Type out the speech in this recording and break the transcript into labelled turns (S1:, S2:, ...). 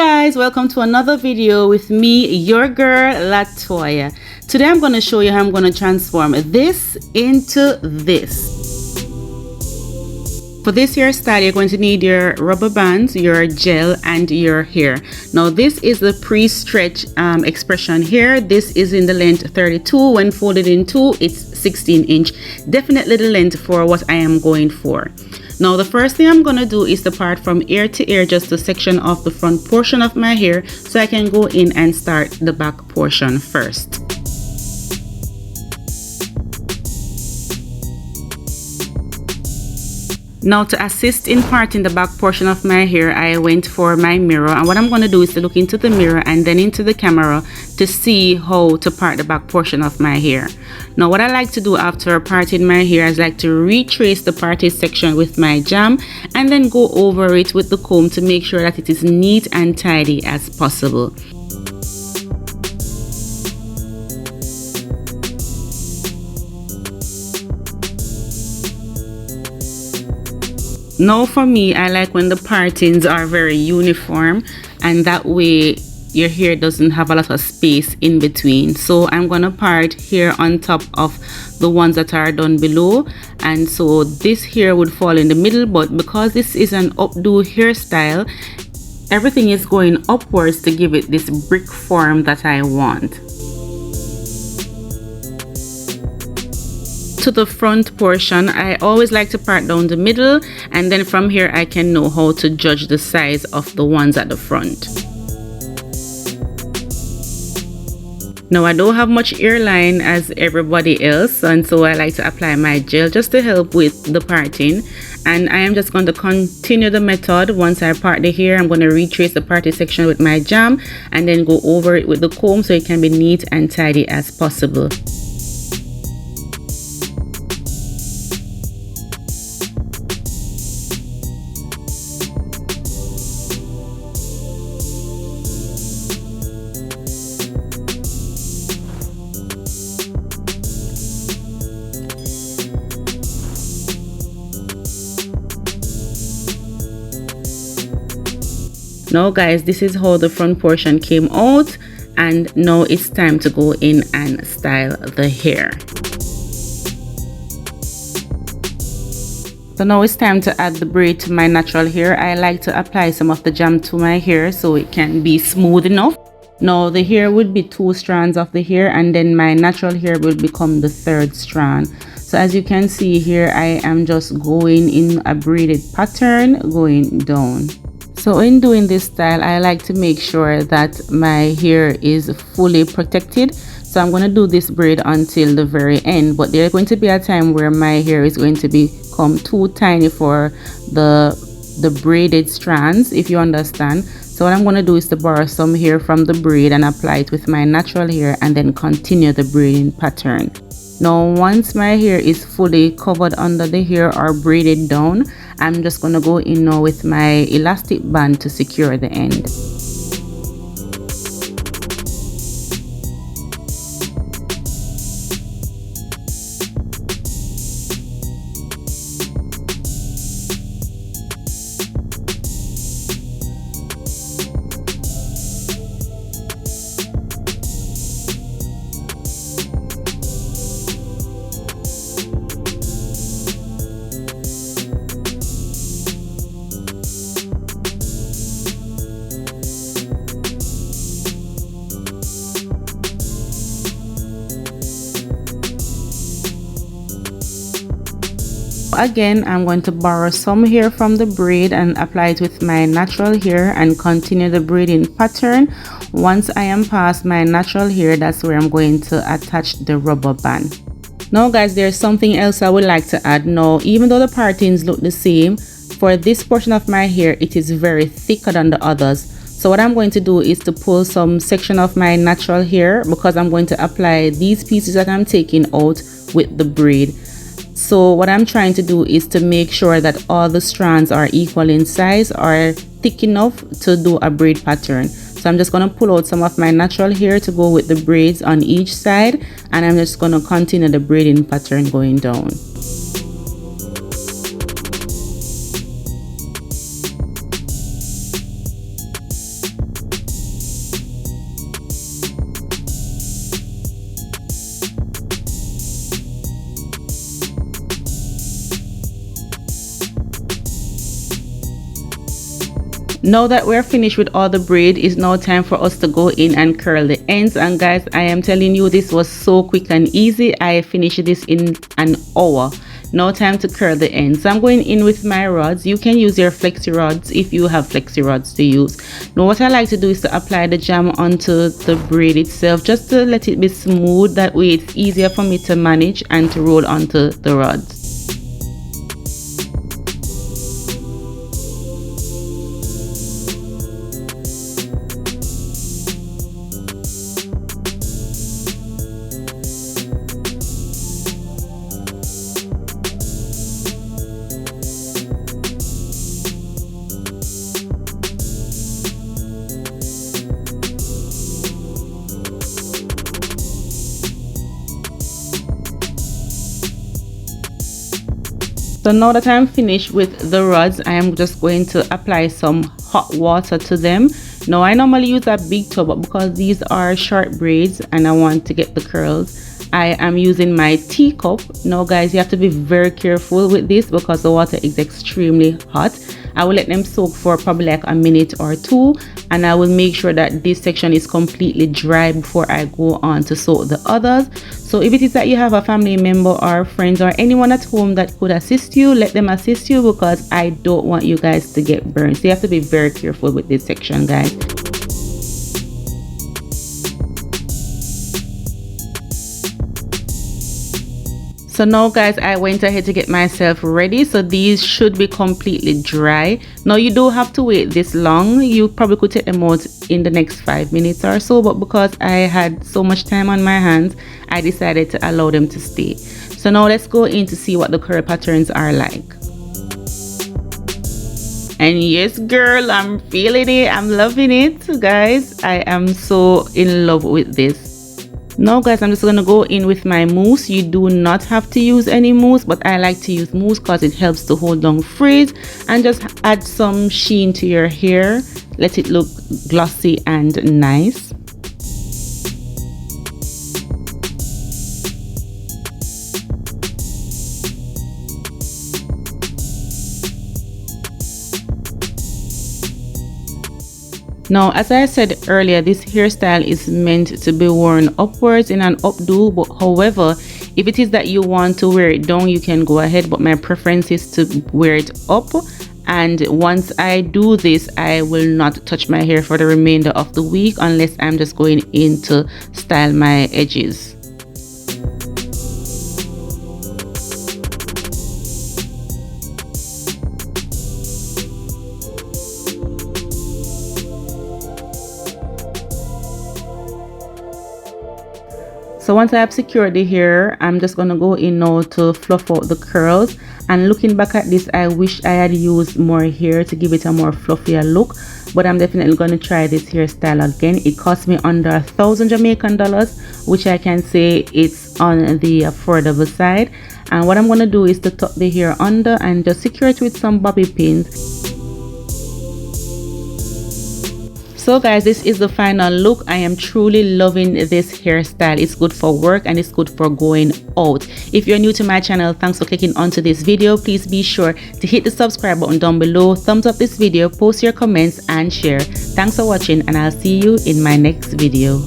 S1: guys, welcome to another video with me, your girl Latoya. Today I'm going to show you how I'm going to transform this into this. For this hairstyle, you're going to need your rubber bands, your gel, and your hair. Now this is the pre-stretch expression here. This is in the length 32. When folded in two, it's 16 inch. Definitely the length for what I am going for. Now the first thing I'm going to do is to part from ear to ear, just to section off the front portion of my hair so I can go in and start the back portion first. Now to assist in parting the back portion of my hair, I went for my mirror, and what I'm going to do is to look into the mirror and then into the camera to see how to part the back portion of my hair. Now what I like to do after parting my hair is like to retrace the parted section with my jam and then go over it with the comb to make sure that it is neat and tidy as possible. Now for me, I like when the partings are very uniform, and that way your hair doesn't have a lot of space in between. So I'm gonna part here on top of the ones that are done below, and so this here would fall in the middle, but because this is an updo hairstyle, everything is going upwards to give it this brick form that I want. To the front portion, I always like to part down the middle, and then from here I can know how to judge the size of the ones at the front. Now I don't have much hairline as everybody else, and so I like to apply my gel just to help with the parting, and I am just going to continue the method. Once I part the hair, I'm going to retrace the parted section with my jam and then go over it with the comb so it can be neat and tidy as possible. Now guys, this is how the front portion came out, and now it's time to go in and style the hair. So now it's time to add the braid to my natural hair. I like to apply some of the jam to my hair so it can be smooth enough. Now the hair would be 2 strands of the hair, and then my natural hair will become the 3rd strand. So as you can see here, I am just going in a braided pattern going down. So in doing this style, I like to make sure that my hair is fully protected. So I'm going to do this braid until the very end, but there's going to be a time where my hair is going to become too tiny for the braided strands, if you understand. So what I'm going to do is to borrow some hair from the braid and apply it with my natural hair and then continue the braiding pattern. Now once my hair is fully covered under the hair or braided down, I'm just going to go in now with my elastic band to secure the end. Again, I'm going to borrow some hair from the braid and apply it with my natural hair and continue the braiding pattern. Once I am past my natural hair, that's where I'm going to attach the rubber band. Now guys, there's something else I would like to add. Now even though the partings look the same, for this portion of my hair it is very thicker than the others. So what I'm going to do is to pull some section of my natural hair, because I'm going to apply these pieces that I'm taking out with the braid. So what I'm trying to do is to make sure that all the strands are equal in size or thick enough to do a braid pattern. So I'm just going to pull out some of my natural hair to go with the braids on each side, and I'm just going to continue the braiding pattern going down. Now that we're finished with all the braid, it's now time for us to go in and curl the ends. And guys, I am telling you, this was so quick and easy. I finished this in an hour. Now time to curl the ends. So I'm going in with my rods. You can use your flexi rods if you have flexi rods to use. Now what I like to do is to apply the jam onto the braid itself, just to let it be smooth. That way it's easier for me to manage and to roll onto the rods. So now that I'm finished with the rods, I am just going to apply some hot water to them. Now I normally use a big tub, but because these are short braids and I want to get the curls, I am using my teacup. Now guys, you have to be very careful with this because the water is extremely hot. I will let them soak for probably like a minute or two, and I will make sure that this section is completely dry before I go on to soak the others. So if it is that you have a family member or friends or anyone at home that could assist you, let them assist you, because I don't want you guys to get burned. So you have to be very careful with this section, guys. So now guys, I went ahead to get myself ready. So these should be completely dry. Now you don't have to wait this long. You probably could take them out in the next 5 minutes or so, but because I had so much time on my hands, I decided to allow them to stay. So now let's go in to see what the curl patterns are like. And yes girl, I'm feeling it. I'm loving it, guys. I am so in love with this. Now guys, I'm just going to go in with my mousse. You do not have to use any mousse, but I like to use mousse because it helps to hold down frizz and just add some sheen to your hair. Let it look glossy and nice. Now, as I said earlier, this hairstyle is meant to be worn upwards in an updo, but however, if it is that you want to wear it down, you can go ahead, but my preference is to wear it up. And once I do this, I will not touch my hair for the remainder of the week unless I'm just going in to style my edges. So once I have secured the hair, I'm just going to go in now to fluff out the curls. And looking back at this, I wish I had used more hair to give it a more fluffier look. But I'm definitely going to try this hairstyle again. It cost me under 1,000 Jamaican dollars, which I can say it's on the affordable side. And what I'm going to do is to tuck the hair under and just secure it with some bobby pins. So guys, this is the final look. I am truly loving this hairstyle. It's good for work and it's good for going out. If you're new to my channel, thanks for clicking onto this video. Please be sure to hit the subscribe button down below, thumbs up this video, post your comments and share. Thanks for watching, and I'll see you in my next video.